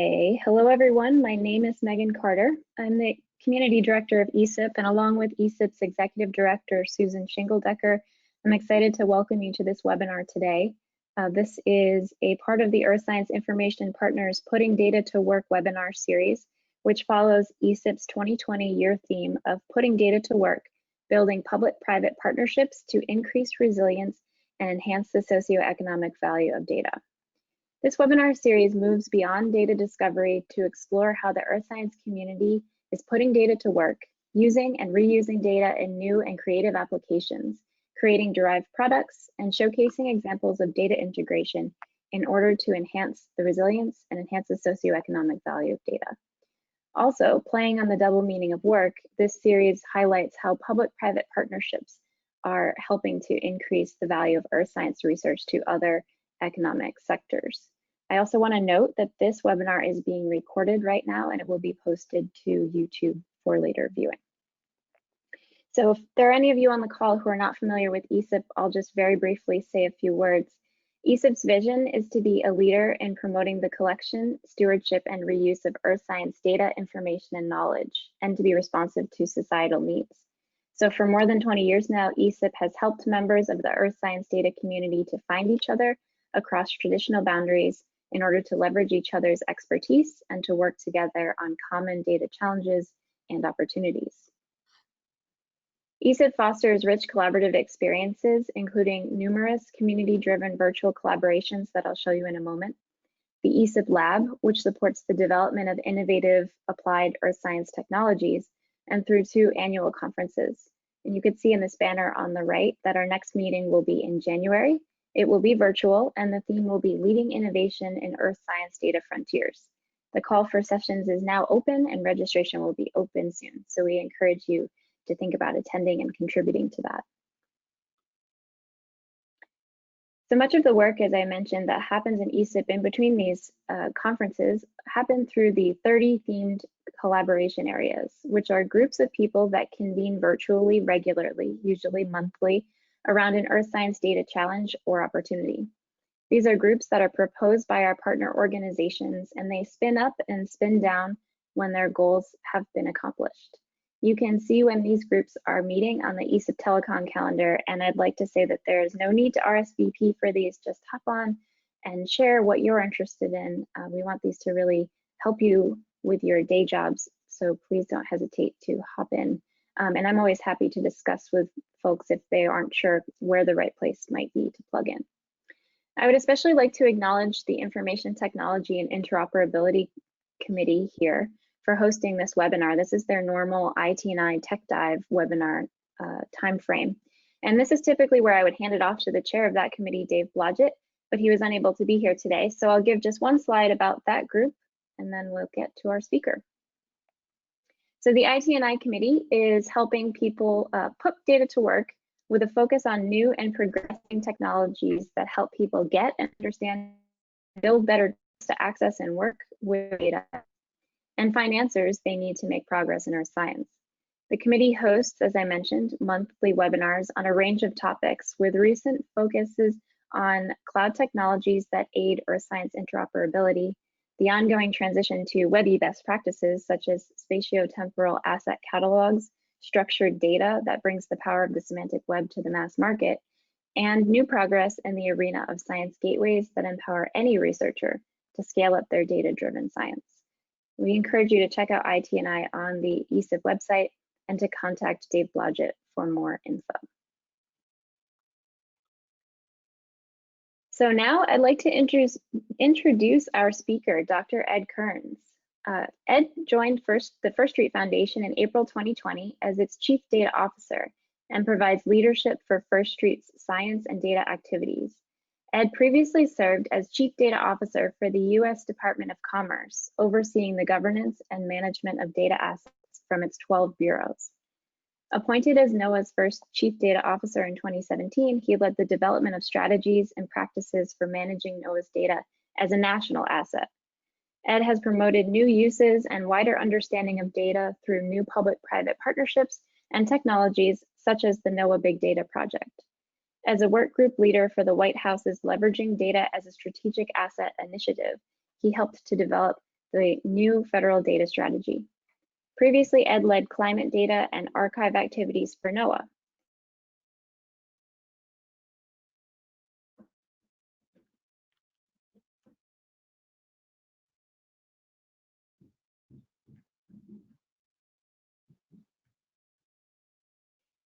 Hey, hello everyone. My name is Megan Carter. I'm the Community Director of ESIP, and along with ESIP's Executive Director, Susan Shingledecker, I'm excited to welcome you to this webinar today. This is a part of the Earth Science Information Partners Putting Data to Work webinar series, which follows ESIP's 2020 year theme of Putting Data to Work, Building Public-Private Partnerships to Increase Resilience and Enhance the Socioeconomic Value of Data. This webinar series moves beyond data discovery to explore how the earth science community is putting data to work, using and reusing data in new and creative applications, creating derived products, and showcasing examples of data integration in order to enhance the resilience and enhance the socioeconomic value of data. Also, playing on the double meaning of work, this series highlights how public-private partnerships are helping to increase the value of earth science research to other economic sectors. I also want to note that this webinar is being recorded right now and it will be posted to YouTube for later viewing. So if there are any of you on the call who are not familiar with ESIP, I'll just very briefly say a few words. ESIP's vision is to be a leader in promoting the collection, stewardship, and reuse of earth science data, information, and knowledge, and to be responsive to societal needs. So for more than 20 years now, ESIP has helped members of the earth science data community to find each other across traditional boundaries in order to leverage each other's expertise and to work together on common data challenges and opportunities. ESIP fosters rich collaborative experiences, including numerous community-driven virtual collaborations that I'll show you in a moment, the ESIP Lab, which supports the development of innovative applied earth science technologies, and through 2 annual conferences. And you can see in this banner on the right that our next meeting will be in January. It will be virtual, and the theme will be Leading Innovation in Earth Science Data Frontiers. The call for sessions is now open and registration will be open soon. So we encourage you to think about attending and contributing to that. So much of the work, as I mentioned, that happens in ESIP in between these conferences happen through the 30 themed collaboration areas, which are groups of people that convene virtually regularly, usually monthly, around an earth science data challenge or opportunity. These are groups that are proposed by our partner organizations, and they spin up and spin down when their goals have been accomplished. You can see when these groups are meeting on the ESIP Telecom calendar, and I'd like to say that there is no need to RSVP for these. Just hop on and share what you're interested in. We want these to really help you with your day jobs, so please don't hesitate to hop in. And I'm always happy to discuss with folks if they aren't sure where the right place might be to plug in. I would especially like to acknowledge the Information Technology and Interoperability Committee here for hosting this webinar. This is their normal ITNI Tech Dive webinar timeframe. And this is typically where I would hand it off to the chair of that committee, Dave Blodgett, but he was unable to be here today. So I'll give just one slide about that group, and then we'll get to our speaker. So the ITNI committee is helping people put data to work with a focus on new and progressing technologies that help people get and understand, build better to access and work with data, and find answers they need to make progress in earth science. The committee hosts, as I mentioned, monthly webinars on a range of topics with recent focuses on cloud technologies that aid earth science interoperability, the ongoing transition to WEBI best practices such as spatiotemporal asset catalogs, structured data that brings the power of the semantic web to the mass market, and new progress in the arena of science gateways that empower any researcher to scale up their data-driven science. We encourage you to check out ITNI on the ESIP website and to contact Dave Blodgett for more info. So now I'd like to introduce our speaker, Dr. Ed Kearns. Ed joined the First Street Foundation in April 2020 as its Chief Data Officer and provides leadership for First Street's science and data activities. Ed previously served as Chief Data Officer for the U.S. Department of Commerce, overseeing the governance and management of data assets from its 12 bureaus. Appointed as NOAA's first Chief Data Officer in 2017, he led the development of strategies and practices for managing NOAA's data as a national asset. Ed has promoted new uses and wider understanding of data through new public-private partnerships and technologies such as the NOAA Big Data Project. As a work group leader for the White House's Leveraging Data as a Strategic Asset initiative, he helped to develop the new federal data strategy. Previously, Ed led climate data and archive activities for NOAA.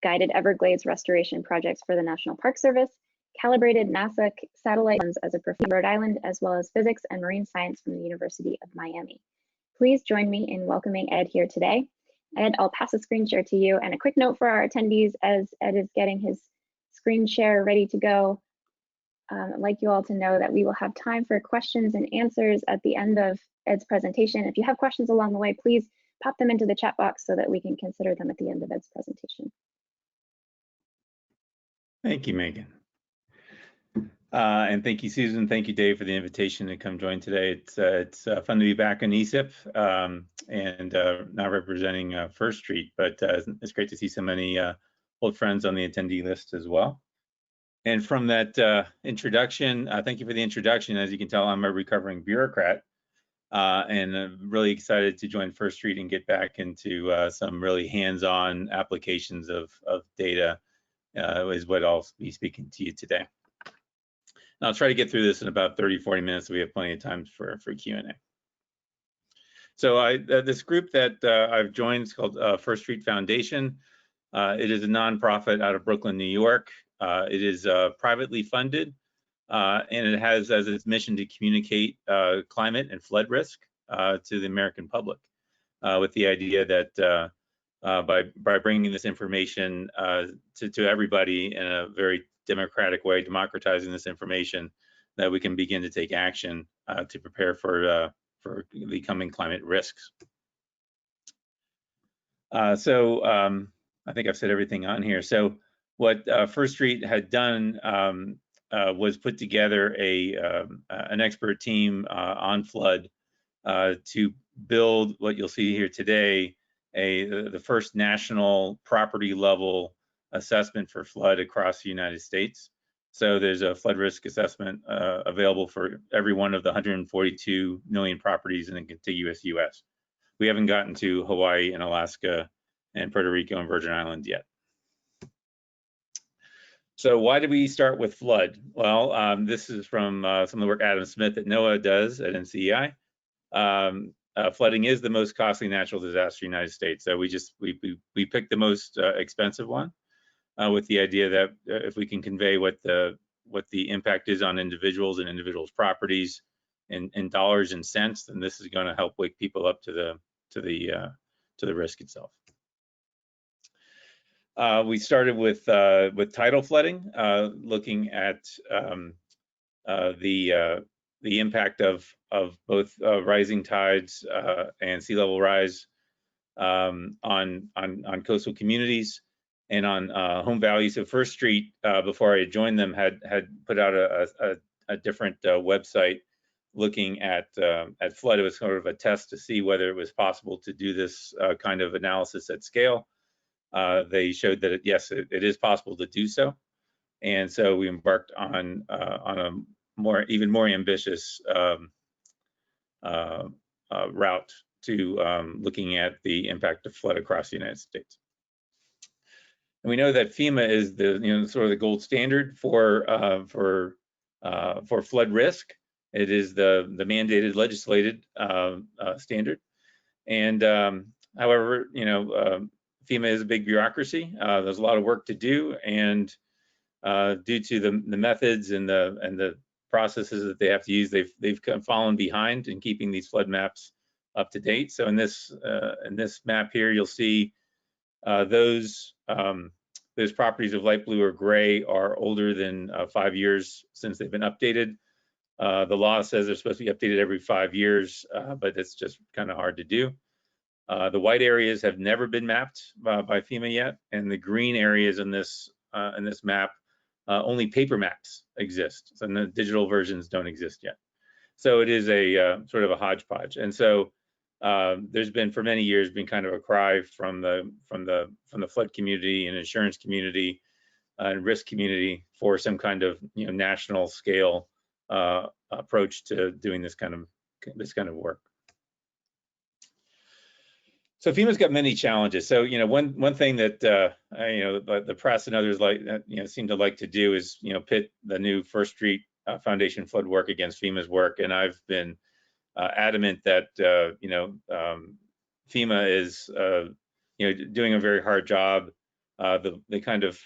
Guided Everglades restoration projects for the National Park Service, calibrated NASA satellite as a professor in Rhode Island, as well as physics and marine science from the University of Miami. Please join me in welcoming Ed here today. Ed, I'll pass the screen share to you. And a quick note for our attendees as Ed is getting his screen share ready to go. I'd like you all to know that we will have time for questions and answers at the end of Ed's presentation. If you have questions along the way, please pop them into the chat box so that we can consider them at the end of Ed's presentation. Thank you, Megan. And thank you, Susan. Thank you, Dave, for the invitation to come join today. It's fun to be back in ESIP and now representing First Street, but it's great to see so many old friends on the attendee list as well. And from that introduction, thank you for the introduction. As you can tell, I'm a recovering bureaucrat and I'm really excited to join First Street and get back into some really hands-on applications of data is what I'll be speaking to you today. And I'll try to get through this in about 30-40 minutes so we have plenty of time for Q&A. So this group that I've joined is called First Street Foundation. It is a nonprofit out of Brooklyn, New York. It is privately funded, and it has as its mission to communicate climate and flood risk to the American public, with the idea that by bringing this information to everybody in a very democratic way, democratizing this information, that we can begin to take action to prepare for the coming climate risks. I think I've said everything on here. So what First Street had done was put together an expert team on flood to build what you'll see here today, the first national property level assessment for flood across the United States. So there's a flood risk assessment available for every one of the 142 million properties in the contiguous US. We haven't gotten to Hawaii and Alaska and Puerto Rico and Virgin Islands yet. So why did we start with flood? Well, this is from some of the work Adam Smith at NOAA does at NCEI. Flooding is the most costly natural disaster in the United States. So we picked the most expensive one with the idea that if we can convey what the impact is on individuals and individuals' properties in dollars and cents, then this is going to help wake people up to the risk itself. We started with tidal flooding, looking at the impact of both rising tides and sea level rise on coastal communities and on home values. So First Street, before I joined them, had put out a different website looking at flood. It was sort of a test to see whether it was possible to do this kind of analysis at scale. They showed that yes, it is possible to do so, and so we embarked on a even more ambitious route to looking at the impact of flood across the United States. And we know that FEMA is sort of the gold standard for flood risk. It is the mandated legislated standard, and however, FEMA is a big bureaucracy. There's a lot of work to do, and due to the methods and the processes that they have to use, they've kind of fallen behind in keeping these flood maps up to date. So in this map here, you'll see those properties of light blue or gray are older than 5 years since they've been updated. The law says they're supposed to be updated every 5 years, but it's just kind of hard to do. The white areas have never been mapped by FEMA yet, and the green areas in this map, only paper maps exist. So the digital versions don't exist yet. So it is a sort of a hodgepodge. And so there's been for many years been kind of a cry from the flood community and insurance community and risk community for some kind of national scale approach to doing this kind of work. So FEMA's got many challenges. So one thing that the press and others seem to like to do is pit the new First Street Foundation flood work against FEMA's work, and I've been adamant that FEMA is doing a very hard job. The kind of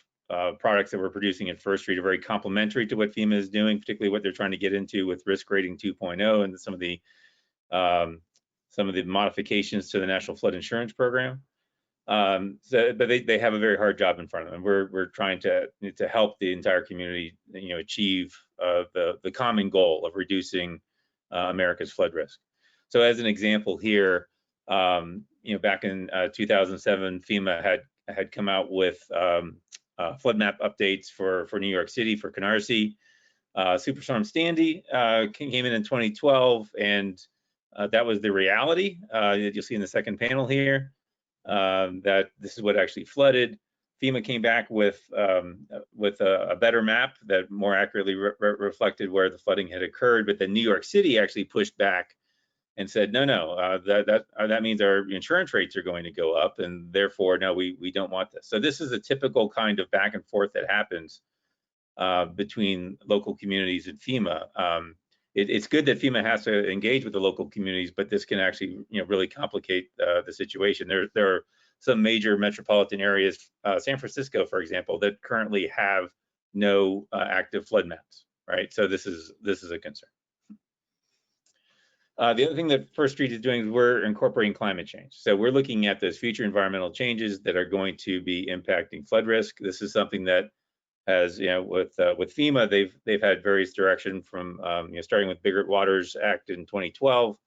products that we're producing at First Street are very complementary to what FEMA is doing, particularly what they're trying to get into with risk rating 2.0 and some of the modifications to the National Flood Insurance Program. But they have a very hard job in front of them. We're trying to help the entire community, achieve the common goal of reducing America's flood risk. So as an example here, back in 2007, FEMA had come out with flood map updates for New York City, for Canarsie. Superstorm Sandy came in 2012, and that was the reality that you'll see in the second panel here, that this is what actually flooded. FEMA came back with a better map that more accurately reflected where the flooding had occurred, but then New York City actually pushed back and said, no, that means our insurance rates are going to go up, and therefore, no, we don't want this. So this is a typical kind of back and forth that happens between local communities and FEMA. It's good that FEMA has to engage with the local communities, but this can actually really complicate the situation. There are some major metropolitan areas, San Francisco, for example, that currently have no active flood maps, right? So this is a concern. The other thing that First Street is doing is we're incorporating climate change. So we're looking at those future environmental changes that are going to be impacting flood risk. This is something that has, with FEMA, they've had various direction from starting with Biggert Waters Act in 2012,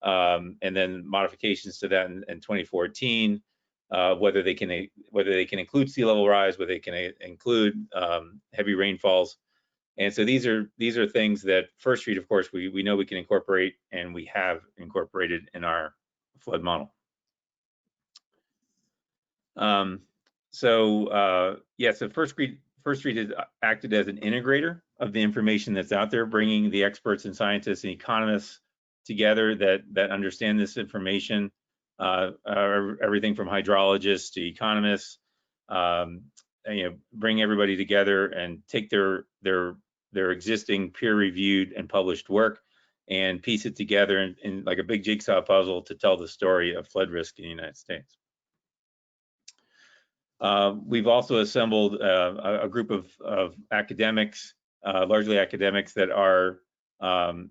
and then modifications to that in 2014. Whether they can include sea level rise, whether they can include heavy rainfalls. And so these are things that First Street, of course, we know we can incorporate, and we have incorporated in our flood model. So First Street has acted as an integrator of the information that's out there, bringing the experts and scientists and economists together that understand this information, everything from hydrologists to economists. Bring everybody together and take their existing peer-reviewed and published work and piece it together in like a big jigsaw puzzle to tell the story of flood risk in the United States. We've also assembled a group of academics, largely academics, that are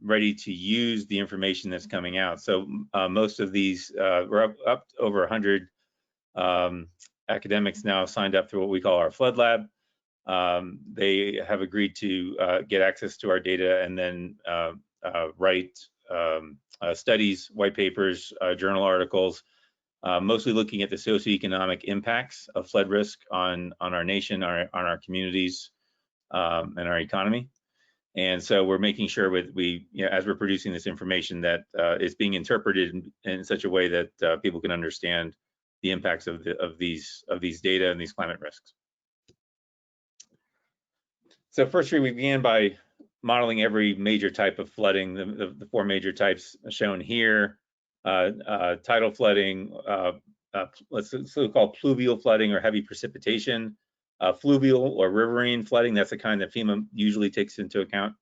ready to use the information that's coming out. So most of these, we're up over 100 academics now signed up through what we call our flood lab. They have agreed to get access to our data and then write studies, white papers, journal articles, mostly looking at the socioeconomic impacts of flood risk on our nation, on our communities, and our economy. And so we're making sure as we're producing this information that it's being interpreted in such a way that people can understand the impacts of these data and these climate risks. So first, we began by modeling every major type of flooding, the four major types shown here: tidal flooding, let's call pluvial flooding or heavy precipitation, fluvial or riverine flooding. That's the kind that FEMA usually takes into account,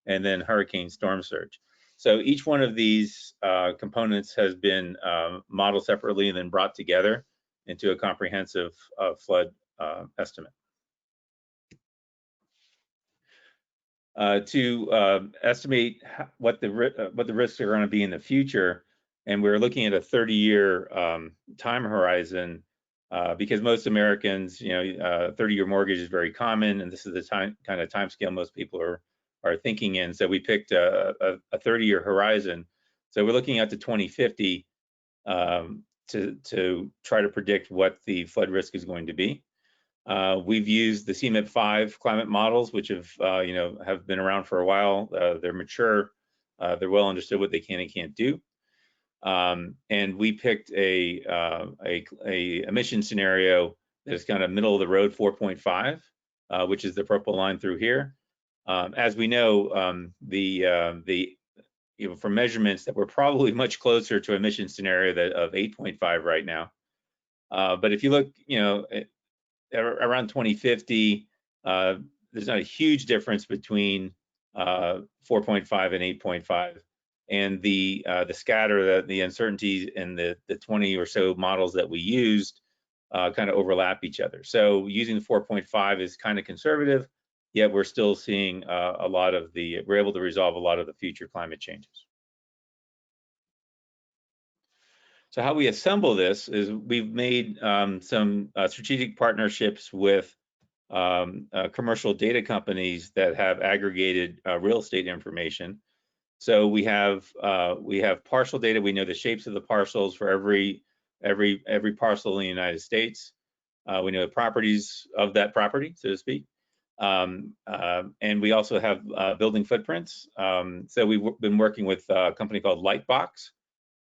and then hurricane storm surge. So each one of these components has been modeled separately and then brought together into a comprehensive flood estimate. To estimate what the risks are going to be in the future, and we're looking at a 30-year time horizon because most Americans, 30-year mortgage is very common, and this is the kind of time scale most people are thinking in. So we picked a 30-year horizon. So we're looking out to 2050 to try to predict what the flood risk is going to be. We've used the CMIP 5 climate models, which have been around for a while. They're mature. They're well understood what they can and can't do. And we picked a emission scenario that is kind of middle of the road, 4.5, which is the purple line through here. As we know, the for measurements that were probably much closer to emission scenario of 8.5 right now. But if you look, around 2050, there's not a huge difference between 4.5 and 8.5, and the scatter, the uncertainties, and the 20 or so models that we used kind of overlap each other. So using the 4.5 is kind of conservative, yet we're still seeing we're able to resolve a lot of the future climate changes. So how we assemble this is we've made some strategic partnerships with commercial data companies that have aggregated real estate information. So we have parcel data. We know the shapes of the parcels for every parcel in the United States. We know the properties of that property, so to speak. And we also have building footprints. So we've been working with a company called Lightbox,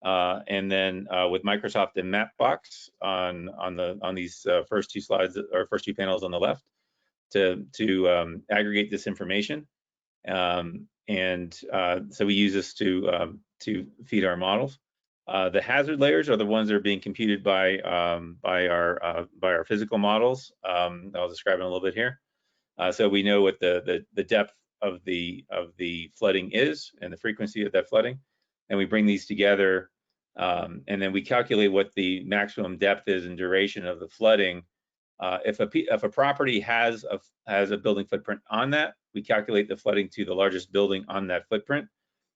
and then with Microsoft and Mapbox on these first two slides, or first two panels on the left, to aggregate this information. So we use this to feed our models. The hazard layers are the ones that are being computed by our physical models. I'll describe in a little bit here. So we know what the depth of the flooding is and the frequency of that flooding, and we bring these together, and then we calculate what the maximum depth is and duration of the flooding. If a property has a building footprint on that, we calculate the flooding to the largest building on that footprint.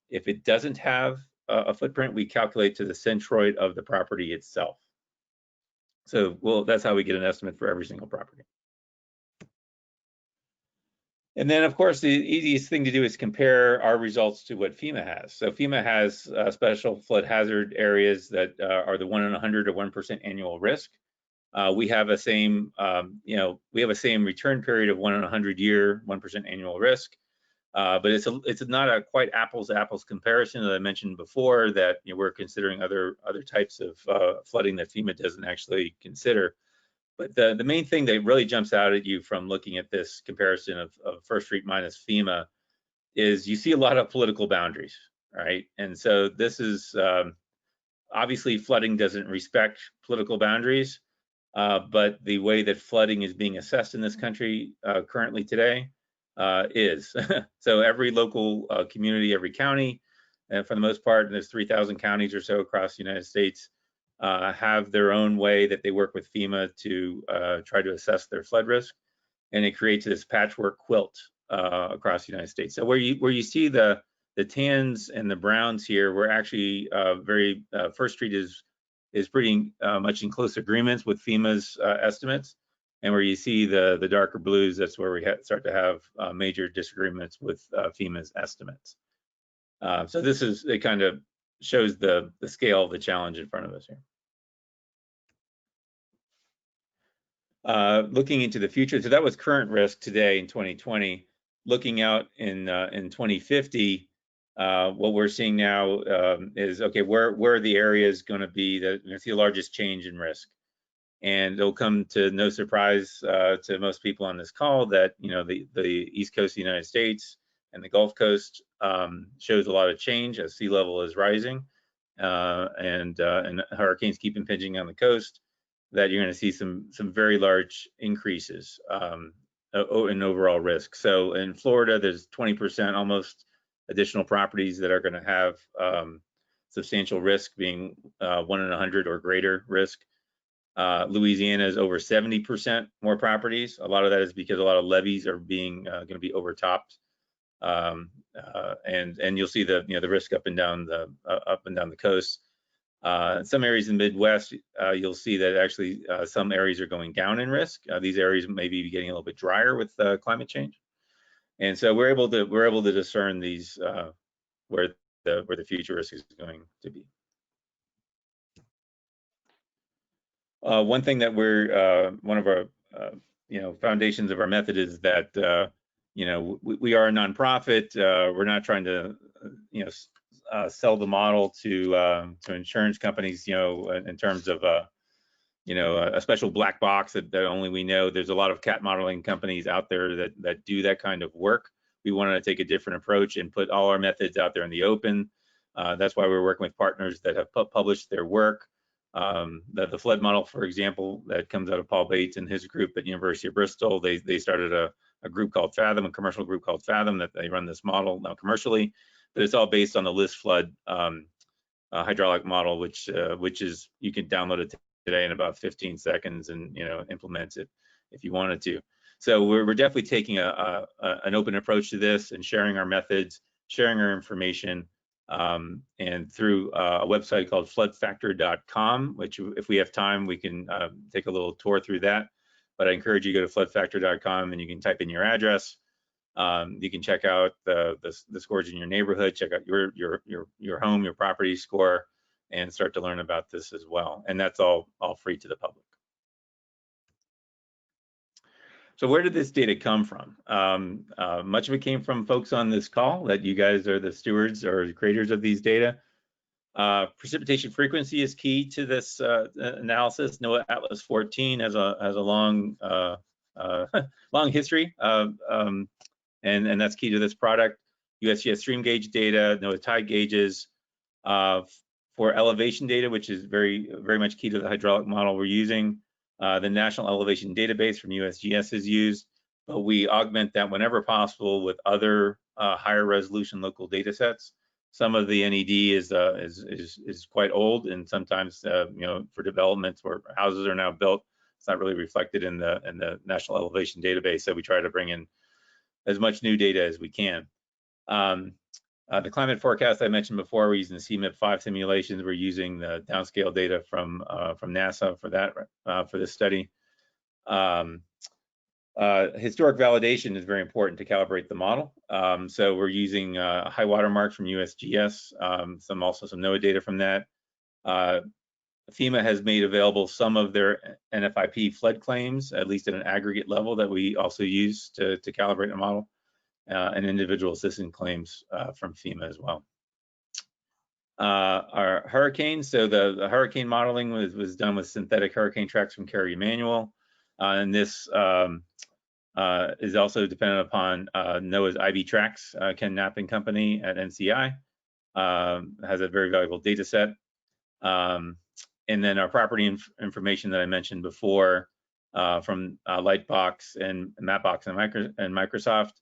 If it doesn't have a footprint, we calculate to the centroid of the property itself. So, that's how we get an estimate for every single property. And then, of course, the easiest thing to do is compare our results to what FEMA has. So FEMA has special flood hazard areas that are the 1 in 100 or 1% annual risk. We have a same, we have a same return period of 1 in 100 year, 1% annual risk. But it's not a quite apples to apples comparison, that I mentioned before, that we're considering other types of flooding that FEMA doesn't actually consider. But the main thing that really jumps out at you from looking at this comparison of First Street minus FEMA is you see a lot of political boundaries, right? And so this is obviously flooding doesn't respect political boundaries, but the way that flooding is being assessed in this country currently today is. So every local community, every county, and for the most part, and there's 3,000 counties or so across the United States, have their own way that they work with FEMA to try to assess their flood risk, and it creates this patchwork quilt across the United States. So where you see the tans and the browns here, we're actually First Street is pretty much in close agreements with FEMA's estimates, and where you see the darker blues, that's where we start to have major disagreements with FEMA's estimates. So it kind of shows the scale of the challenge in front of us here. Looking into the future, so that was current risk today in 2020. Looking out in 2050, what we're seeing now is, okay, where are the areas going to be that you're going to see the largest change in risk? And it'll come to no surprise to most people on this call that the East Coast of the United States and the Gulf Coast shows a lot of change as sea level is rising, and hurricanes keep impinging on the coast. That you're going to see some very large increases in overall risk. So in Florida, there's 20% almost additional properties that are going to have substantial risk, being 1 in 100 or greater risk. Louisiana is over 70% more properties. A lot of that is because a lot of levees are going to be overtopped, and you'll see the risk up and down the coast. Some areas in the Midwest, you'll see that actually some areas are going down in risk. These areas may be getting a little bit drier with climate change, and so we're able to discern these where the future risk is going to be. One thing that we're one of our foundations of our method is that we are a nonprofit. We're not trying to sell the model to insurance companies, in terms of a special black box that only we know. There's a lot of cat modeling companies out there that do that kind of work. we wanted to take a different approach and put all our methods out there in the open. That's why we're working with partners that have published their work. The flood model, for example, that comes out of Paul Bates and his group at University of Bristol, they started a group called Fathom, a commercial group called Fathom, that they run this model now commercially, but it's all based on the list flood hydraulic model, which is, you can download it today in about 15 seconds and implement it if you wanted to. So we're definitely taking an open approach to this and sharing our methods, sharing our information, and through a website called floodfactor.com, which if we have time, we can take a little tour through that. But I encourage you to go to floodfactor.com and you can type in your address. You can check out the scores in your neighborhood, check out your home, your property score, and start to learn about this as well. And that's all free to the public. So where did this data come from? Much of it came from folks on this call, that you guys are the stewards or creators of these data. Precipitation frequency is key to this analysis. NOAA Atlas 14 has a long long history, and that's key to this product. USGS stream gauge data, NOAA tide gauges. For elevation data, which is very much key to the hydraulic model we're using. The National Elevation Database from USGS is used, but we augment that whenever possible with other higher resolution local data sets. Some of the NED is quite old, and sometimes for developments where houses are now built, it's not really reflected in the National Elevation Database. So we try to bring in as much new data as we can. The climate forecast I mentioned before, we're using the CMIP5 simulations. We're using the downscale data from NASA for that for this study. Historic validation is very important to calibrate the model. So we're using high water marks from USGS, also some NOAA data from that. FEMA has made available some of their NFIP flood claims, at least at an aggregate level, that we also use to calibrate the model. And individual assistance claims from FEMA as well. Our hurricanes, so the hurricane modeling was done with synthetic hurricane tracks from Carey Emanuel, and this is also dependent upon NOAA's IB Tracks. Ken Knapp and Company at NCI has a very valuable data set. And then our property information that I mentioned before from Lightbox and Mapbox and Microsoft.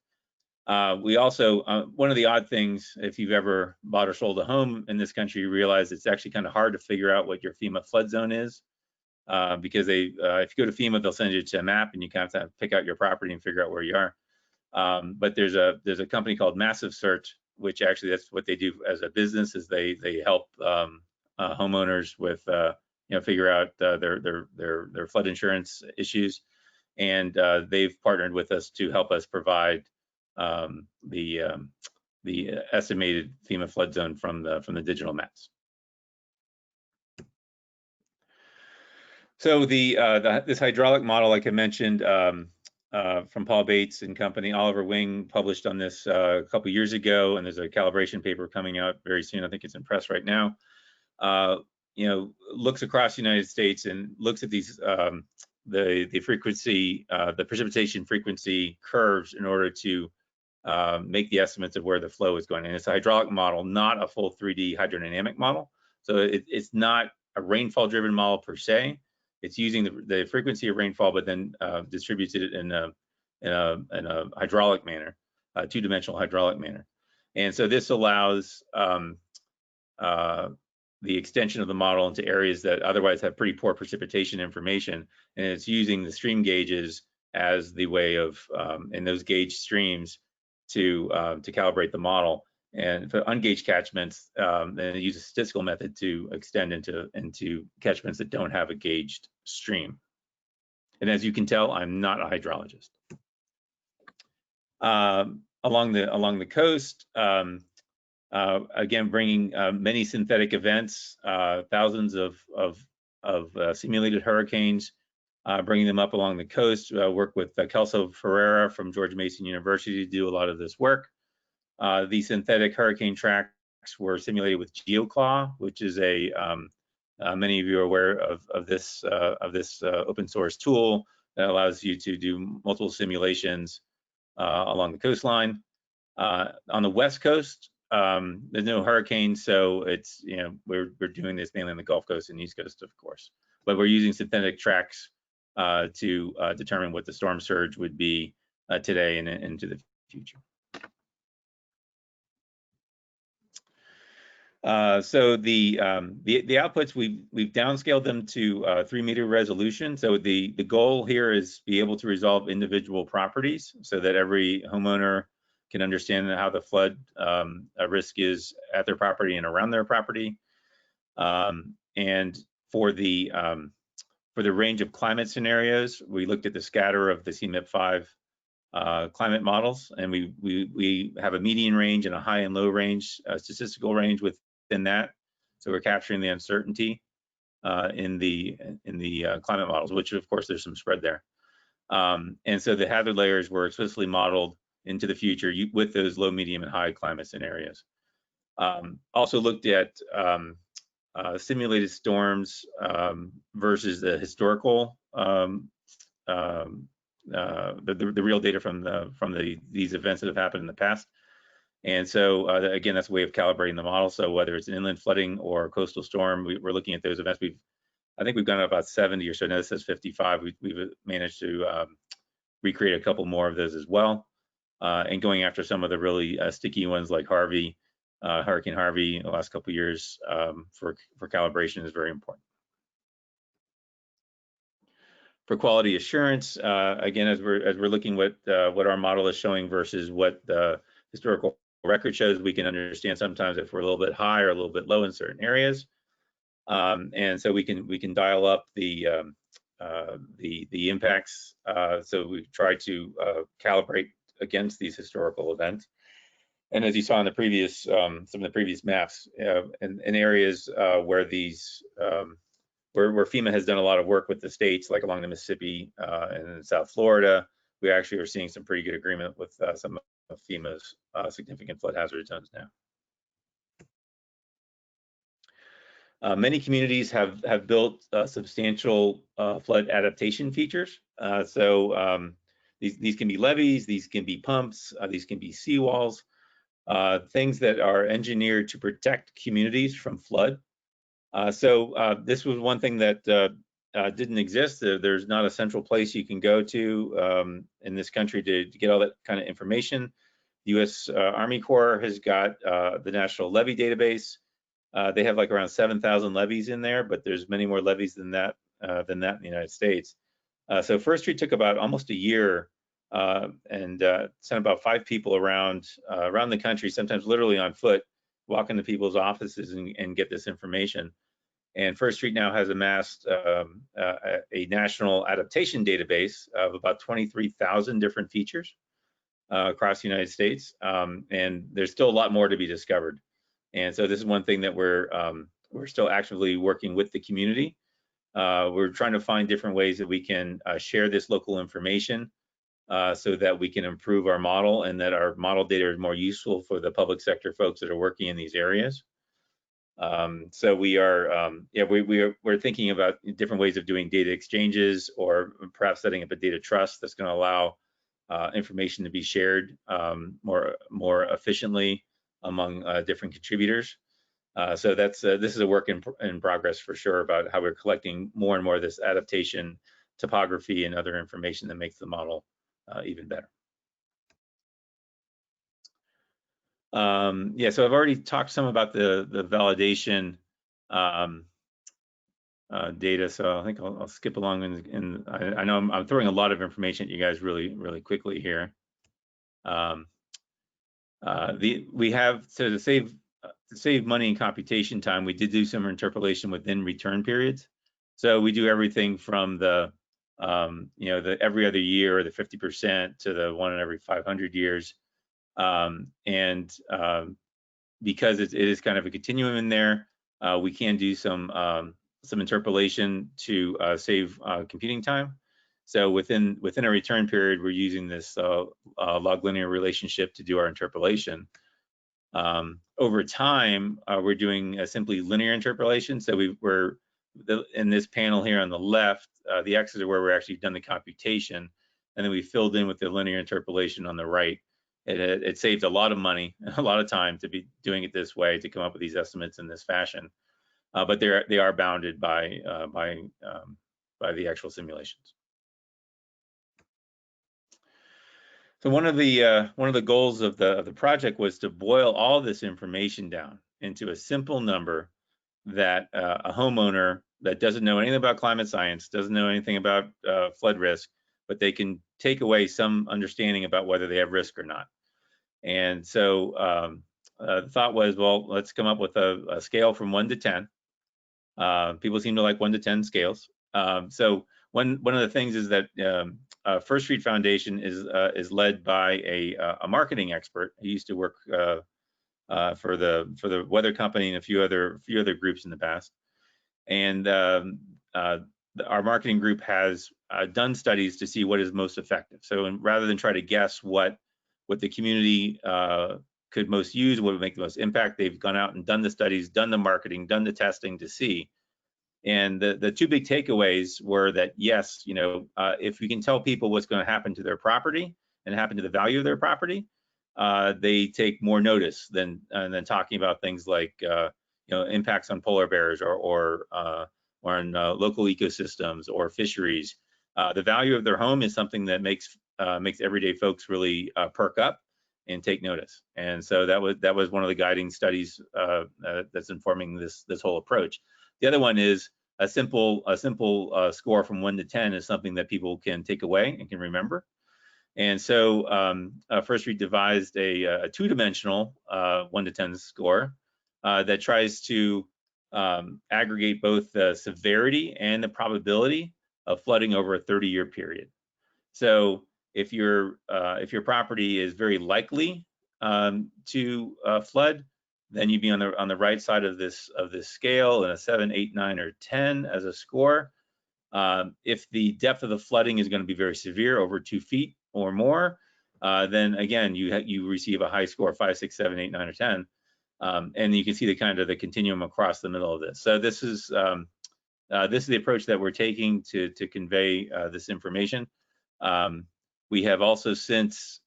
We also, one of the odd things, if you've ever bought or sold a home in this country, you realize it's actually kind of hard to figure out what your FEMA flood zone is, because if you go to FEMA, they'll send you to a map and you kind of have to pick out your property and figure out where you are. But there's a company called Massive Search, which actually that's what they do as a business, is they help homeowners with figure out their flood insurance issues, and they've partnered with us to help us provide the estimated FEMA flood zone from the digital maps. So this hydraulic model, like I mentioned, from Paul Bates and Company, Oliver Wing published on this a couple years ago, and there's a calibration paper coming out very soon. I think it's in press right now. Looks across the United States and looks at these the frequency, the precipitation frequency curves in order to make the estimates of where the flow is going. And it's a hydraulic model, not a full 3D hydrodynamic model. So it's not a rainfall-driven model per se. It's using the frequency of rainfall, but then distributes it in a hydraulic manner, a two-dimensional hydraulic manner. And so this allows the extension of the model into areas that otherwise have pretty poor precipitation information, and it's using the stream gauges as the way of in those gauge streams to calibrate the model. And for ungauged catchments, then it uses a statistical method to extend into catchments that don't have a gauged stream. And as you can tell, I'm not a hydrologist. Along the coast, again, bringing many synthetic events, thousands of simulated hurricanes, bringing them up along the coast. Work with Kelso Ferreira from George Mason University to do a lot of this work. These synthetic hurricane tracks were simulated with GeoClaw, which is many of you are aware of this open source tool that allows you to do multiple simulations along the coastline. On the West Coast, there's no hurricanes, so it's, we're doing this mainly on the Gulf Coast and East Coast, of course. But we're using synthetic tracks to determine what the storm surge would be today and into the future. So the outputs, we've downscaled them to 3-meter resolution. So the goal here is be able to resolve individual properties so that every homeowner can understand how the flood risk is at their property and around their property. And for the range of climate scenarios, we looked at the scatter of the CMIP5 climate models, and we have a median range and a high and low range, statistical range within that. So we're capturing the uncertainty in the climate models, which of course there's some spread there. And so the hazard layers were explicitly modeled into the future with those low, medium, and high climate scenarios. Also looked at simulated storms versus the historical, the real data from these events that have happened in the past. And so again, that's a way of calibrating the model. So whether it's an inland flooding or a coastal storm, we're looking at those events. I think we've gone about 70 or so. Now this says 55. We've managed to recreate a couple more of those as well, and going after some of the really sticky ones like Harvey, Hurricane Harvey in the last couple of years for calibration is very important. For quality assurance, again, as we're looking what our model is showing versus what the historical record shows, we can understand sometimes if we're a little bit high or a little bit low in certain areas, and so we can dial up the impacts. So we try to calibrate against these historical events. And as you saw in the previous some of the previous maps, in areas where these where FEMA has done a lot of work with the states, like along the Mississippi and in South Florida, we actually are seeing some pretty good agreement with some of FEMA's significant flood hazard zones now. Many communities have built substantial flood adaptation features. These can be levees, these can be pumps, these can be seawalls, things that are engineered to protect communities from flood. This was one thing that didn't exist. There's not a central place you can go to in this country to get all that kind of information. The U.S. Army Corps has got the National Levee Database. They have like around 7,000 levees in there, but there's many more levees than that in the United States. So First Street took about almost a year and sent about 5 people around the country, sometimes literally on foot, walk into people's offices and get this information. And First Street now has amassed a national adaptation database of about 23,000 different features across the United States, and there's still a lot more to be discovered. And so this is one thing that we're still actively working with the community. We're trying to find different ways that we can share this local information so that we can improve our model and that our model data is more useful for the public sector folks that are working in these areas. So we are, we're thinking about different ways of doing data exchanges, or perhaps setting up a data trust that's going to allow information to be shared more efficiently among different contributors. So this is a work in progress for sure, about how we're collecting more and more of this adaptation topography and other information that makes the model even better. So I've already talked some about the validation data, so I think I'll skip along, and I know I'm throwing a lot of information at you guys really quickly here. We have to save money and computation time. We did do some interpolation within return periods. So we do everything from the the every other year, or the 50%, to the 1 in every 500 years. Because it is kind of a continuum in there, we can do some interpolation to save computing time. So within a return period, we're using this log linear relationship to do our interpolation. Over time, we're doing a simply linear interpolation. So we're in this panel here on the left, the x's are where we're actually done the computation, and then we filled in with the linear interpolation on the right. it saves a lot of money and a lot of time to be doing it this way, to come up with these estimates in this fashion. But they are bounded by the actual simulations. So one of the goals of the project was to boil all this information down into a simple number that a homeowner that doesn't know anything about climate science, doesn't know anything about flood risk, but they can take away some understanding about whether they have risk or not. And so the thought was, well, let's come up with a scale from 1 to 10. People seem to like 1 to 10 scales. So one of the things is that First Street Foundation is led by a marketing expert. He used to work for the weather company and a few other groups in the past. And our marketing group has done studies to see what is most effective. So rather than try to guess what the community could most use, what would make the most impact, they've gone out and done the studies, done the marketing, done the testing to see. And the two big takeaways were that, yes, if we can tell people what's going to happen to their property and happen to the value of their property, they take more notice than talking about things like impacts on polar bears or on local ecosystems or fisheries. The value of their home is something that makes everyday folks really perk up and take notice. And so that was one of the guiding studies that's informing this whole approach. The other one is a simple score from 1 to 10 is something that people can take away and can remember. And so First Street devised a two-dimensional 1 to 10 score that tries to aggregate both the severity and the probability of flooding over a 30-year period. So if your property is very likely to flood, then you'd be on the right side of this scale, and a 7, 8, 9, or 10 as a score. If the depth of the flooding is going to be very severe, over 2 feet or more, then again you receive a high score, 5, 6, 7, 8, 9, or 10, and you can see the continuum across the middle of this. So this is the approach that we're taking to convey this information. We have also since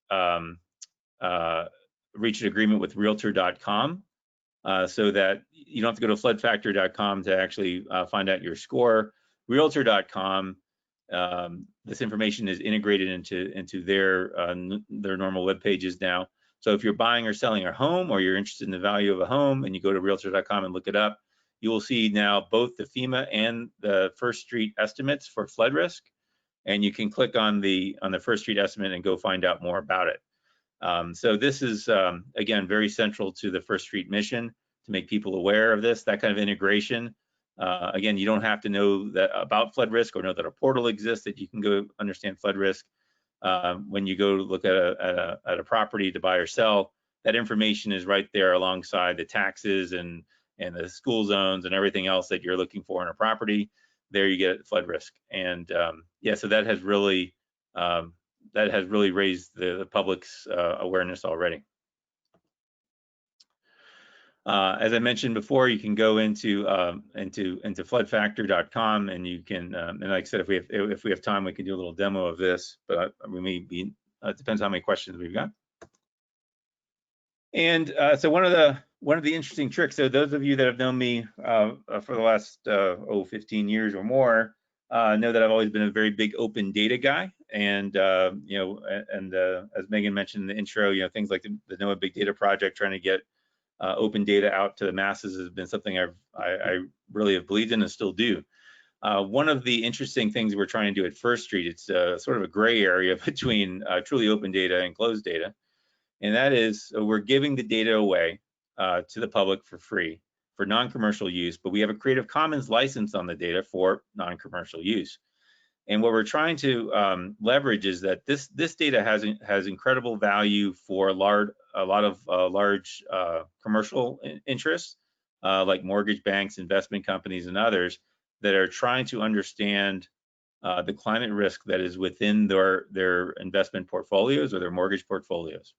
reached an agreement with Realtor.com. So that you don't have to go to floodfactor.com to actually find out your score. Realtor.com, this information is integrated into their normal web pages now. So if you're buying or selling a home, or you're interested in the value of a home, and you go to Realtor.com and look it up, you will see now both the FEMA and the First Street estimates for flood risk, and you can click on the First Street estimate and go find out more about it. So this is, again, very central to the First Street mission, to make people aware of this, that kind of integration. Again, you don't have to know that about flood risk or know that a portal exists that you can go understand flood risk. When you go look at a property to buy or sell, that information is right there alongside the taxes and the school zones and everything else that you're looking for in a property. There you get flood risk. And yeah, so that has really raised the public's awareness already. As I mentioned before, you can go into floodfactor.com, and you can, and like I said, if we have time, we can do a little demo of this. But we may be, it depends how many questions we've got. And so one of the interesting tricks. So those of you that have known me for the last 15 years or more know that I've always been a very big open data guy. And as Megan mentioned in the intro, things like the NOAA Big Data Project, trying to get open data out to the masses, has been something I really have believed in and still do. One of the interesting things we're trying to do at First Street, it's sort of a gray area between truly open data and closed data, and that is we're giving the data away to the public for free for non-commercial use, but we have a Creative Commons license on the data for non-commercial use. And what we're trying to leverage is that this data has incredible value for a lot of large commercial interests, like mortgage banks, investment companies, and others that are trying to understand the climate risk that is within their investment portfolios or their mortgage portfolios.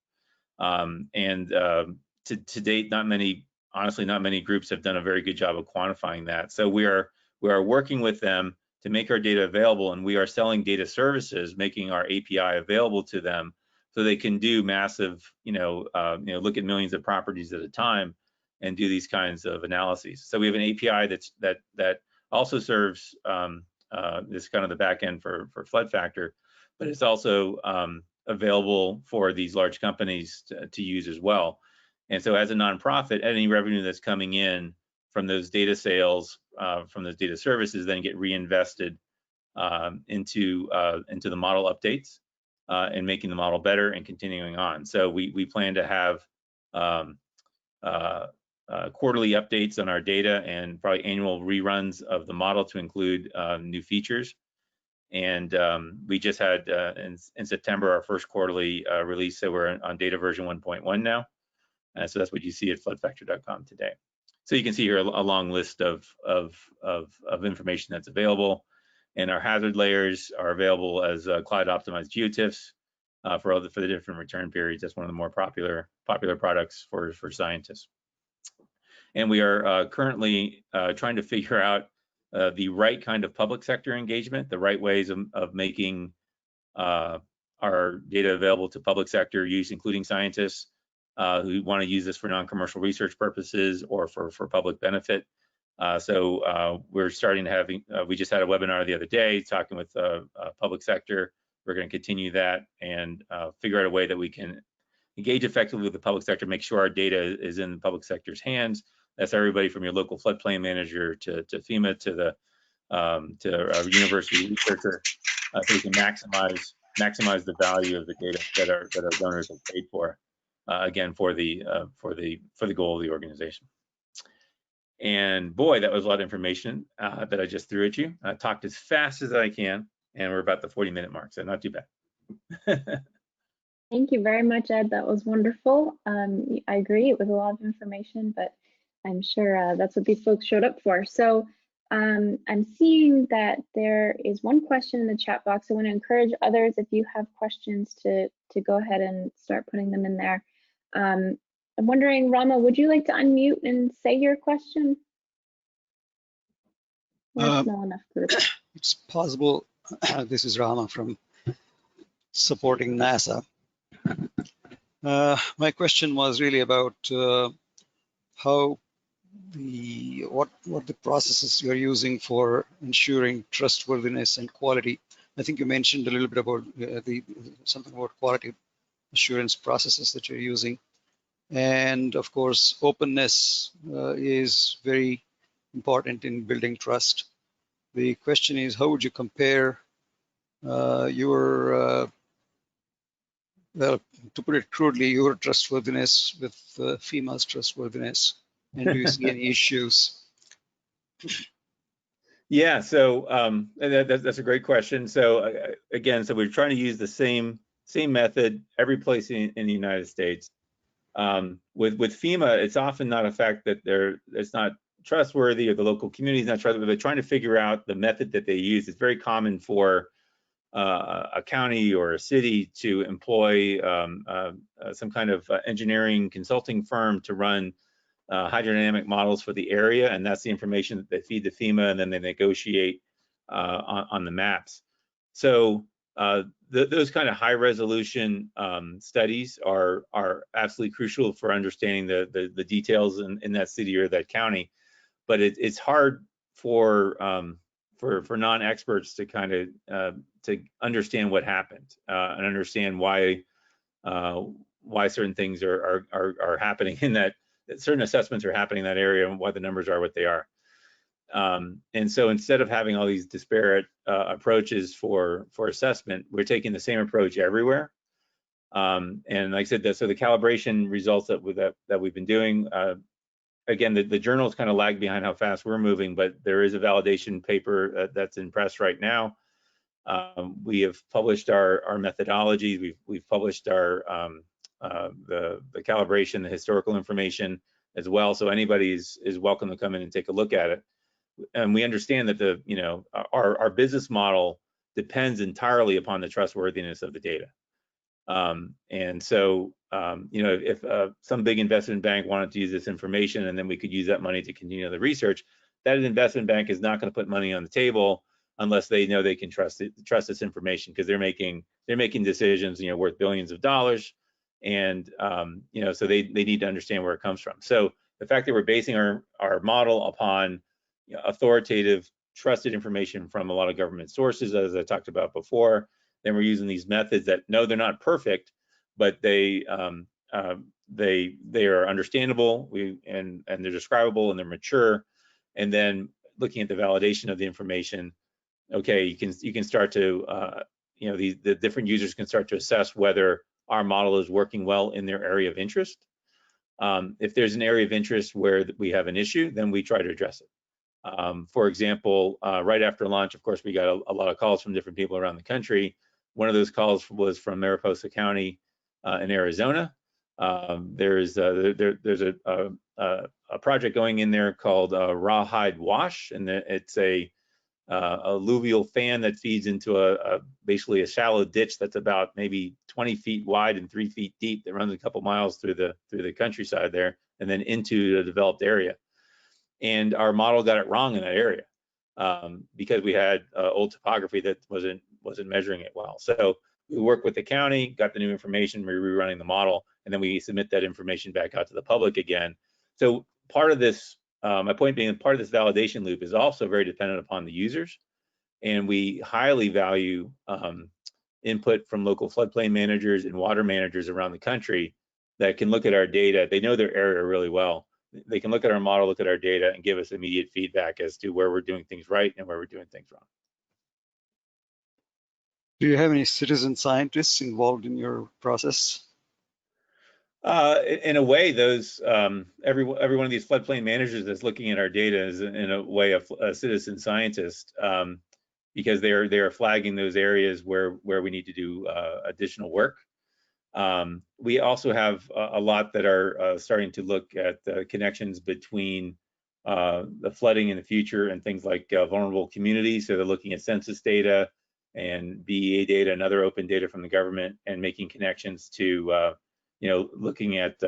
To date, honestly, not many groups have done a very good job of quantifying that. So we are working with them to make our data available, and we are selling data services, making our API available to them so they can do massive, look at millions of properties at a time and do these kinds of analyses. So we have an API that also serves this kind of the back end for flood factor, but it's also available for these large companies to use as well. And so as a nonprofit, any revenue that's coming in from those data sales, from those data services, then get reinvested into the model updates and making the model better and continuing on. So we plan to have quarterly updates on our data and probably annual reruns of the model to include new features. And we just had in September our first quarterly release, so we're on data version 1.1 now. So that's what you see at floodfactor.com today. So you can see here a long list of information that's available, and our hazard layers are available as cloud optimized geotiffs for the different return periods. That's one of the more popular products for scientists. And we are currently trying to figure out the right kind of public sector engagement, the right ways of making our data available to public sector use, including scientists who want to use this for non-commercial research purposes or for public benefit. So we're starting to have, we just had a webinar the other day talking with public sector. We're going to continue that and figure out a way that we can engage effectively with the public sector, make sure our data is in the public sector's hands. That's everybody from your local floodplain manager to FEMA to a university researcher, so we can maximize the value of the data that our donors have paid for. Again, for the goal of the organization. And boy, that was a lot of information that I just threw at you. I talked as fast as I can, and we're about the 40-minute mark, so not too bad. Thank you very much, Ed. That was wonderful. I agree, it was a lot of information, but I'm sure that's what these folks showed up for. So I'm seeing that there is one question in the chat box. I want to encourage others, if you have questions, to go ahead and start putting them in there. I'm wondering, Rama, would you like to unmute and say your question? Small enough group. It's possible. This is Rama from supporting NASA. My question was really about how what the processes you're using for ensuring trustworthiness and quality. I think you mentioned a little bit about something about quality assurance processes that you're using, and of course openness is very important in building trust. The question is, how would you compare your well, to put it crudely, your trustworthiness with FEMA's trustworthiness, and do you see any issues? Yeah, so that's a great question. So again, so we're trying to use the same method every place in the United States. With FEMA, it's often not a fact that it's not trustworthy or the local community is not trustworthy, but trying to figure out the method that they use. It's very common for a county or a city to employ some kind of engineering consulting firm to run hydrodynamic models for the area, and that's the information that they feed to FEMA, and then they negotiate on the maps. So those kind of high resolution studies are absolutely crucial for understanding the details in that city or that county, but it's hard for non-experts to kind of to understand what happened and understand why certain things are happening in that, certain assessments are happening in that area and why the numbers are what they are. And so instead of having all these disparate approaches for assessment, we're taking the same approach everywhere. And like I said, so the calibration results that we've been doing, again, the journals kind of lag behind how fast we're moving, but there is a validation paper that's in press right now. We have published our methodology. We've published our the calibration, the historical information as well. So anybody is welcome to come in and take a look at it. And we understand that our business model depends entirely upon the trustworthiness of the data. And so if some big investment bank wanted to use this information and then we could use that money to continue the research, that investment bank is not going to put money on the table unless they know they can trust this information, because they're making decisions, worth billions of dollars, and so they need to understand where it comes from. So the fact that we're basing our model upon authoritative, trusted information from a lot of government sources, as I talked about before, then we're using these methods that, no, they're not perfect, but they are understandable, and they're describable, and they're mature. And then looking at the validation of the information, okay, you can start to the different users can start to assess whether our model is working well in their area of interest. If there's an area of interest where we have an issue, then we try to address it. For example, right after launch, of course, we got a lot of calls from different people around the country. One of those calls was from Mariposa County in Arizona. There's a project going in there called Rawhide Wash, and it's a alluvial fan that feeds into basically a shallow ditch that's about maybe 20 feet wide and 3 feet deep, that runs a couple miles through the countryside there, and then into the developed area. And our model got it wrong in that area because we had old topography that wasn't measuring it well. So we worked with the county, got the new information, we're rerunning the model, and then we submit that information back out to the public again. So part of this, my point being, part of this validation loop is also very dependent upon the users, and we highly value input from local floodplain managers and water managers around the country that can look at our data. They know their area really well. They can look at our model, look at our data, and give us immediate feedback as to where we're doing things right and where we're doing things wrong. Do you have any citizen scientists involved in your process? In a way, those every one of these floodplain managers that's looking at our data is in a way a citizen scientist, because they are flagging those areas where we need to do additional work. We also have a lot that are starting to look at the connections between the flooding in the future and things like vulnerable communities. So they're looking at census data and BEA data and other open data from the government, and making connections to looking at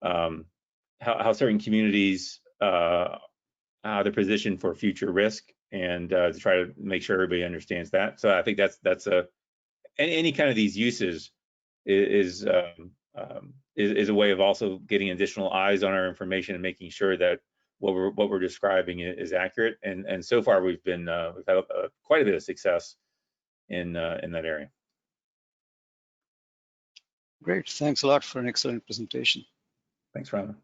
how certain communities, how they're positioned for future risk, and to try to make sure everybody understands that. So I think that's any kind of these uses is a way of also getting additional eyes on our information and making sure that what we're describing is accurate. And so far we've had quite a bit of success in that area. Great, thanks a lot for an excellent presentation. Thanks, Rama.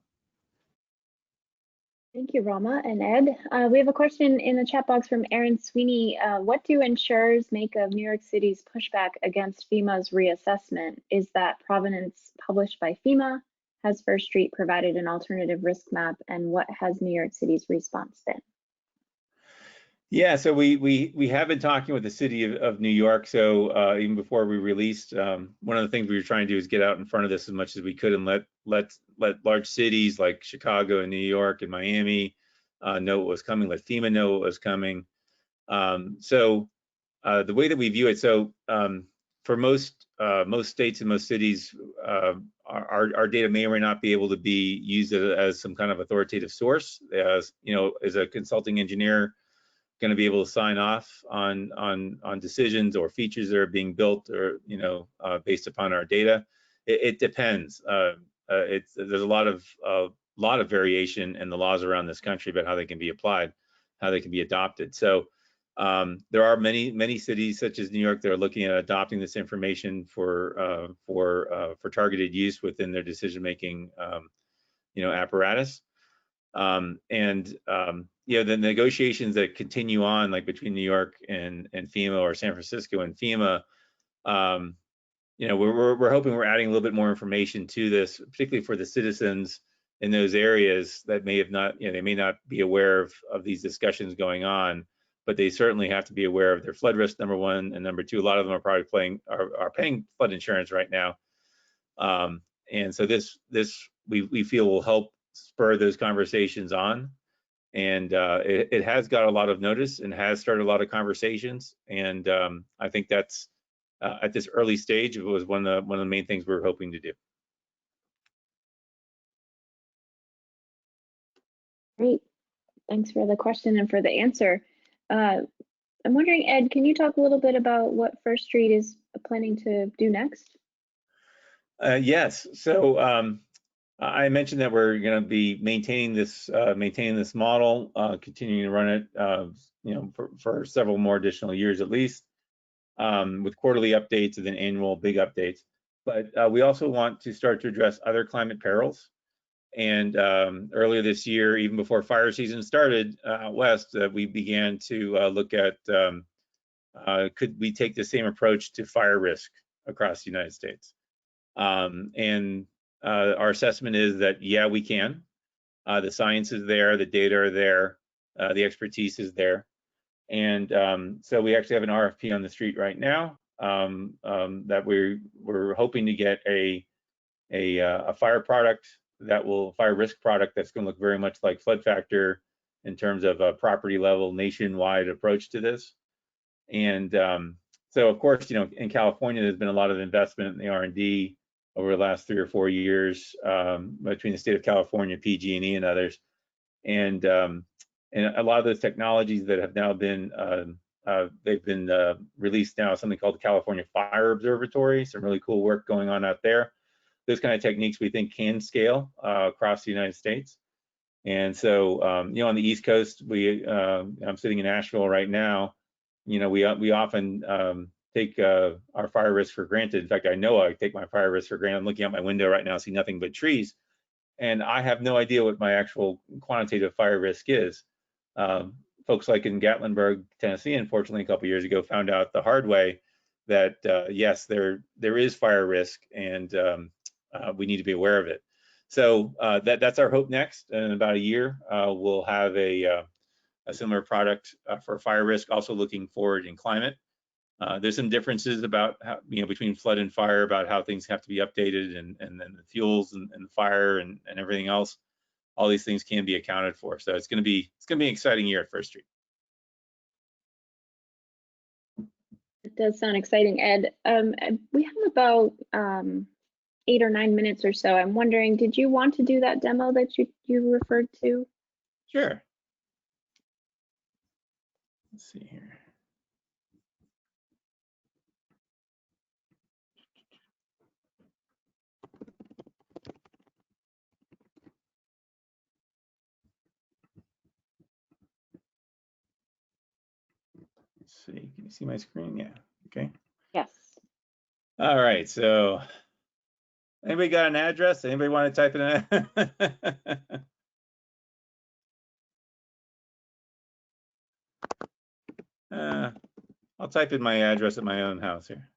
Thank you, Rama and Ed. We have a question in the chat box from Aaron Sweeney. What do insurers make of New York City's pushback against FEMA's reassessment? Is that provenance published by FEMA? Has First Street provided an alternative risk map? And what has New York City's response been? Yeah, so we have been talking with the city of New York. So even before we released, one of the things we were trying to do is get out in front of this as much as we could, and let large cities like Chicago and New York and Miami know what was coming. Let FEMA know what was coming. So the way that we view it, so for most states and most cities, our data may or may not be able to be used as some kind of authoritative source. As a consulting engineer, going to be able to sign off on decisions or features that are being built, or based upon our data. It depends. There's a lot of variation in the laws around this country about how they can be applied, how they can be adopted. So there are many cities such as New York that are looking at adopting this information for targeted use within their decision-making apparatus. The negotiations that continue on, like between New York and FEMA, or San Francisco and FEMA, we're hoping we're adding a little bit more information to this, particularly for the citizens in those areas that may have not, they may not be aware of these discussions going on, but they certainly have to be aware of their flood risk, number one, and number two, a lot of them are probably paying flood insurance right now, and so this we feel will help spur those conversations on. And it has got a lot of notice and has started a lot of conversations. And I think that's at this early stage, it was one of the main things we were hoping to do. Great, thanks for the question and for the answer. I'm wondering, Ed, can you talk a little bit about what First Street is planning to do next? Yes. So I mentioned that we're going to be maintaining this model, continuing to run it, for several more additional years at least, with quarterly updates and then annual big updates. But we also want to start to address other climate perils. And earlier this year, even before fire season started out west, we began to look at could we take the same approach to fire risk across the United States? And our assessment is that, yeah, we can. The science is there, the data are there, the expertise is there. And so we actually have an RFP on the street right now that we're hoping to get a fire risk product that's going to look very much like flood factor in terms of a property level nationwide approach to this. And so of course, in California, there's been a lot of investment in the R&D over the last 3 or 4 years between the state of California, PG&E, and others. And a lot of those technologies that have now been they've been released now, something called the California Fire Observatory. Some really cool work going on out there. Those kind of techniques we think can scale across the United States. And so, on the East Coast, I'm sitting in Asheville right now. We often take our fire risk for granted. In fact, I know I take my fire risk for granted. I'm looking out my window right now, see nothing but trees, and I have no idea what my actual quantitative fire risk is. Folks like in Gatlinburg, Tennessee, unfortunately, a couple years ago, found out the hard way that yes, there is fire risk, and we need to be aware of it. So that's our hope next. In about a year, we'll have a similar product for fire risk, also looking forward in climate. There's some differences about how, between flood and fire, about how things have to be updated, and then the fuels and the fire and everything else. All these things can be accounted for. So it's going to be an exciting year at First Street. It does sound exciting, Ed. We have about 8 or 9 minutes or so. I'm wondering, did you want to do that demo that you referred to? Sure. Let's see here. Let's see, can you see my screen? Yeah, okay. Yes. All right, so anybody got an address? Anybody want to type in I'll type in my address at my own house here.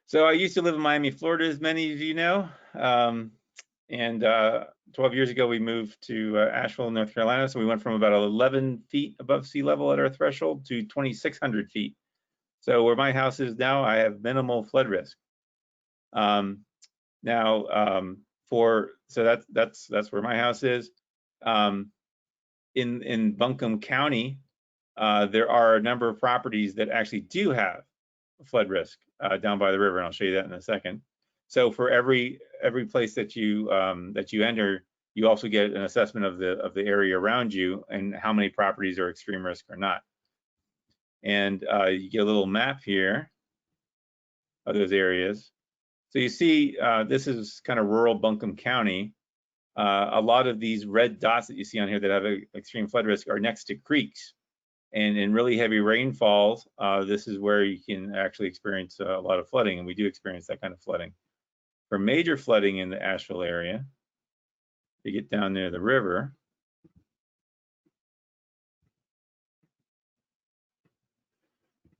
So I used to live in Miami, Florida, as many of you know. And 12 years ago, we moved to Asheville, North Carolina. So we went from about 11 feet above sea level at our threshold to 2,600 feet. So where my house is now, I have minimal flood risk. So that's where my house is. In Buncombe County, there are a number of properties that actually do have flood risk down by the river, and I'll show you that in a second. So for every place that you enter, you also get an assessment of the area around you and how many properties are extreme risk or not. And you get a little map here of those areas. So you see, this is kind of rural Buncombe County. A lot of these red dots that you see on here that have extreme flood risk are next to creeks. And in really heavy rainfalls, this is where you can actually experience a lot of flooding, and we do experience that kind of flooding. For major flooding in the Asheville area, you get down near the river,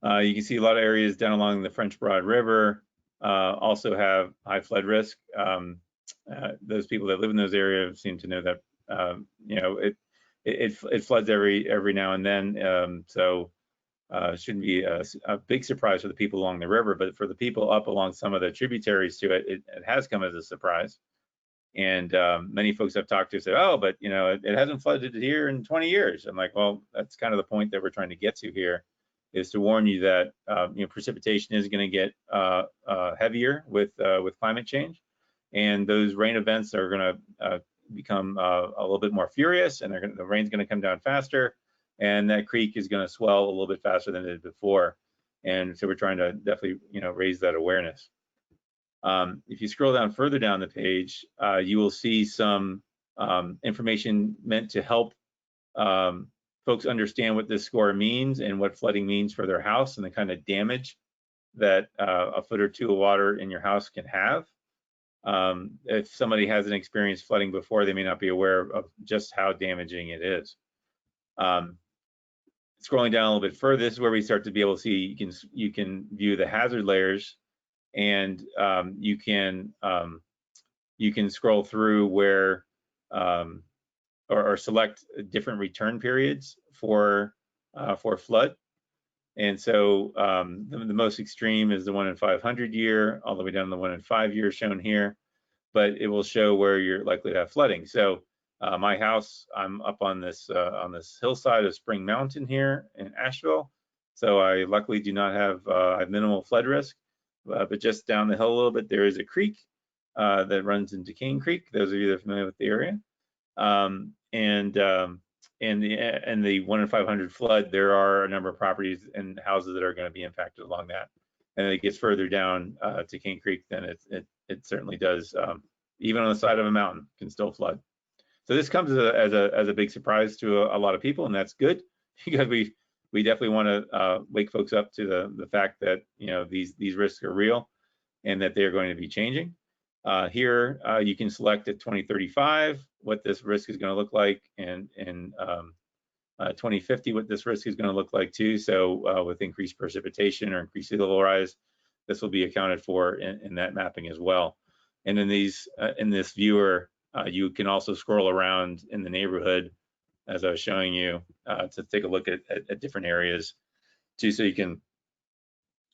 you can see a lot of areas down along the French Broad River also have high flood risk. Those people that live in those areas seem to know that it floods every now and then, so it shouldn't be a big surprise for the people along the river, but for the people up along some of the tributaries to it, it has come as a surprise. And many folks I've talked to say, oh, but it hasn't flooded here in 20 years. I'm like, well, that's kind of the point that we're trying to get to here, is to warn you that precipitation is going to get heavier with climate change, and those rain events are going to become a little bit more furious, and the rain's going to come down faster, and that creek is going to swell a little bit faster than it did before. And so we're trying to definitely, raise that awareness. If you scroll down further down the page, you will see some information meant to help folks understand what this score means and what flooding means for their house and the kind of damage that a foot or two of water in your house can have. If somebody hasn't experienced flooding before, they may not be aware of just how damaging it is. Scrolling down a little bit further, this is where we start to be able to see, you can view the hazard layers, and you can scroll through where or select different return periods for flood. And so the most extreme is the 1 in 500 year, all the way down to the 1 in 5 year shown here, but it will show where you're likely to have flooding. So my house, I'm up on this hillside of Spring Mountain here in Asheville. So I luckily do not have minimal flood risk, but just down the hill a little bit, there is a creek that runs into Cane Creek. Those of you that are familiar with the area. And the 1 in 500 flood, there are a number of properties and houses that are going to be impacted along that. And it gets further down to Cane Creek, then it certainly does. Even on the side of a mountain, can still flood. So this comes as a big surprise to a lot of people, and that's good, because we definitely want to wake folks up to the fact that these risks are real and that they're going to be changing. Here you can select at 2035 what this risk is going to look like, and in 2050 what this risk is going to look like too. So with increased precipitation or increased sea level rise, this will be accounted for in that mapping as well. And in this viewer, you can also scroll around in the neighborhood, as I was showing you, to take a look at different areas too, so you can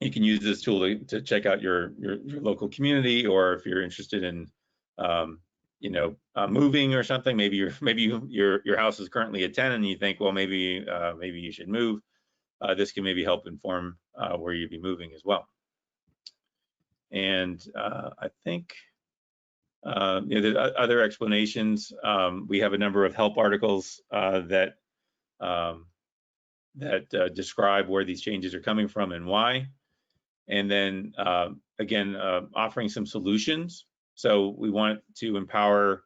use this tool to check out your local community, or if you're interested in moving or something. Maybe your house is currently a 10 and you think, well, maybe you should move. This can maybe help inform where you'd be moving as well. And I think there's other explanations. We have a number of help articles that describe where these changes are coming from and why. And then again, offering some solutions. So we want to empower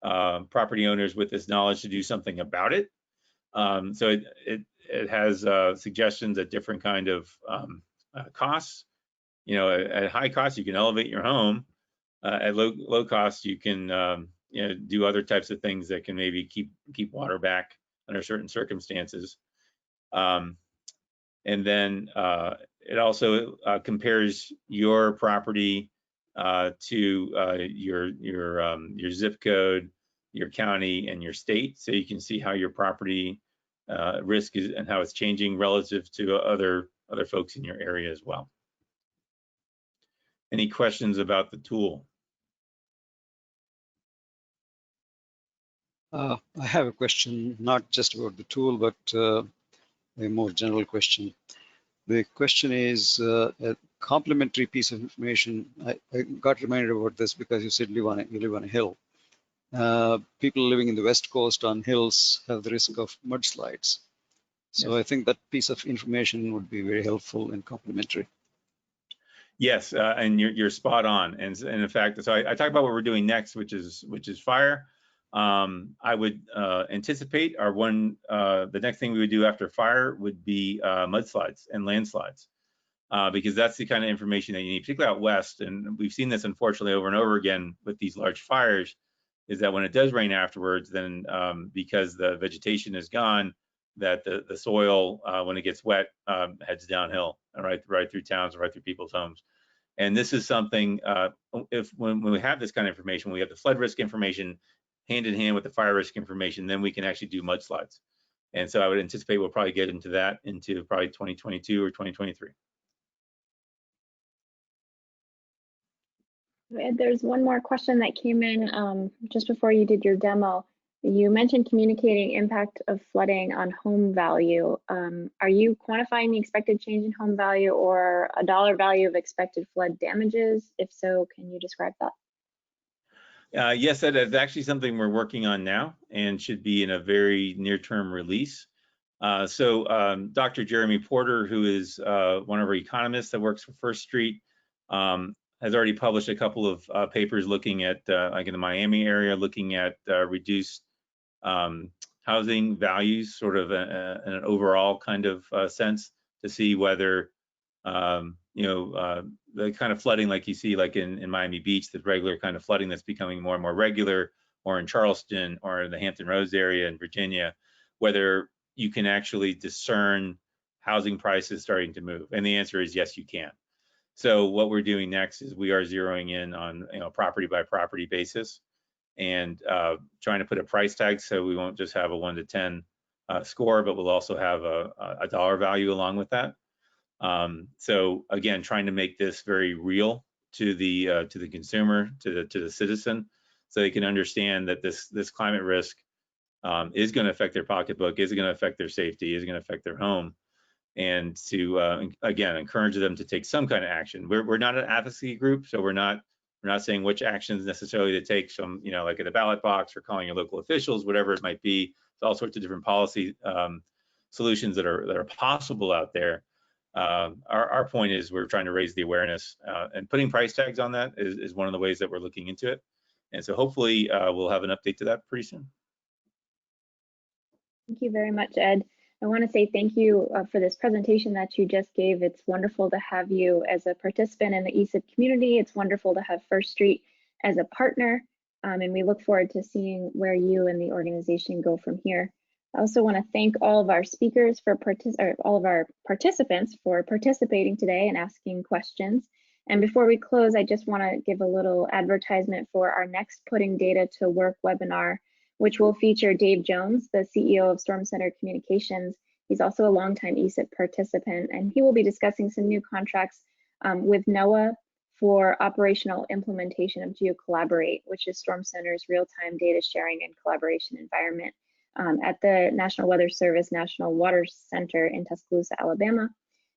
property owners with this knowledge to do something about it. So it has suggestions at different kind of costs. At high cost, you can elevate your home. At low cost, you can do other types of things that can maybe keep water back under certain circumstances. And then it also compares your property to your zip code, your county, and your state, so you can see how your property risk is and how it's changing relative to other folks in your area as well. Any questions about the tool? I have a question, not just about the tool, but a more general question. The question is a complementary piece of information. I got reminded about this because you said you live on a hill. People living in the West Coast on hills have the risk of mudslides. So yes. I think that piece of information would be very helpful and complementary. Yes, and you're spot on. And in fact, so I talk about what we're doing next, which is fire. I would anticipate the next thing we would do after fire would be mudslides and landslides, because that's the kind of information that you need, particularly out west. And we've seen this unfortunately over and over again with these large fires, is that when it does rain afterwards, then because the vegetation is gone, that the soil, when it gets wet, heads downhill, right through towns and right through people's homes. And this is something, when we have this kind of information, we have the flood risk information hand in hand with the fire risk information, then we can actually do mudslides. And so I would anticipate we'll probably get into that into probably 2022 or 2023. There's one more question that came in just before you did your demo. You mentioned communicating impact of flooding on home value. Are you quantifying the expected change in home value or a dollar value of expected flood damages? If so, can you describe that? Yes, that is actually something we're working on now and should be in a very near-term release. Dr. Jeremy Porter, who is one of our economists that works for First Street, has already published a couple of papers looking at, like in the Miami area, looking at reduced housing values, sort of in an overall kind of sense, to see whether the kind of flooding like you see like in Miami Beach, the regular kind of flooding that's becoming more and more regular, or in Charleston or in the Hampton Roads area in Virginia, whether you can actually discern housing prices starting to move. And the answer is yes, you can. So what we're doing next is we are zeroing in on property by property basis and trying to put a price tag, so we won't just have a 1 to 10 score, but we'll also have a dollar value along with that. So again, trying to make this very real to the consumer, to the citizen, so they can understand that this climate risk is going to affect their pocketbook, is going to affect their safety, is going to affect their home, and to again encourage them to take some kind of action. We're not an advocacy group, so we're not saying which actions necessarily to take. Some like at the ballot box or calling your local officials, whatever it might be. There's all sorts of different policy solutions that are possible out there. Our point is we're trying to raise the awareness, and putting price tags on that is one of the ways that we're looking into it. And so hopefully we'll have an update to that pretty soon. Thank you very much, Ed. I want to say thank you for this presentation that you just gave. It's wonderful to have you as a participant in the ESIP community. It's wonderful to have First Street as a partner, and we look forward to seeing where you and the organization go from here. I also want to thank all of our speakers all of our participants for participating today and asking questions. And before we close, I just want to give a little advertisement for our next Putting Data to Work webinar, which will feature Dave Jones, the CEO of Storm Center Communications. He's also a longtime ESIP participant, and he will be discussing some new contracts with NOAA for operational implementation of GeoCollaborate, which is Storm Center's real-time data sharing and collaboration environment at the National Weather Service National Water Center in Tuscaloosa, Alabama,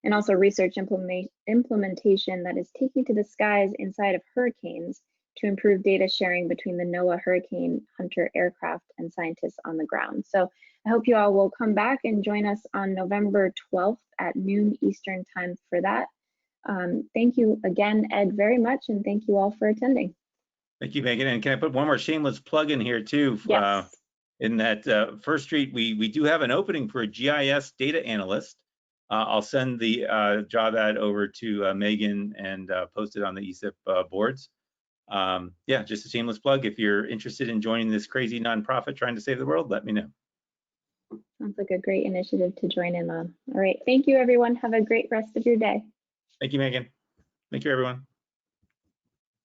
and also research implementation that is taking to the skies inside of hurricanes to improve data sharing between the NOAA Hurricane Hunter aircraft and scientists on the ground. So I hope you all will come back and join us on November 12th at noon Eastern time for that. Thank you again, Ed, very much, and thank you all for attending. Thank you, Megan. And can I put one more shameless plug in here too? Yes. In that First Street, we do have an opening for a GIS data analyst. I'll send the job ad over to Megan and post it on the ESIP boards. Yeah, just a shameless plug. If you're interested in joining this crazy nonprofit trying to save the world, let me know. Sounds like a great initiative to join in on. All right, thank you, everyone. Have a great rest of your day. Thank you, Megan. Thank you, everyone.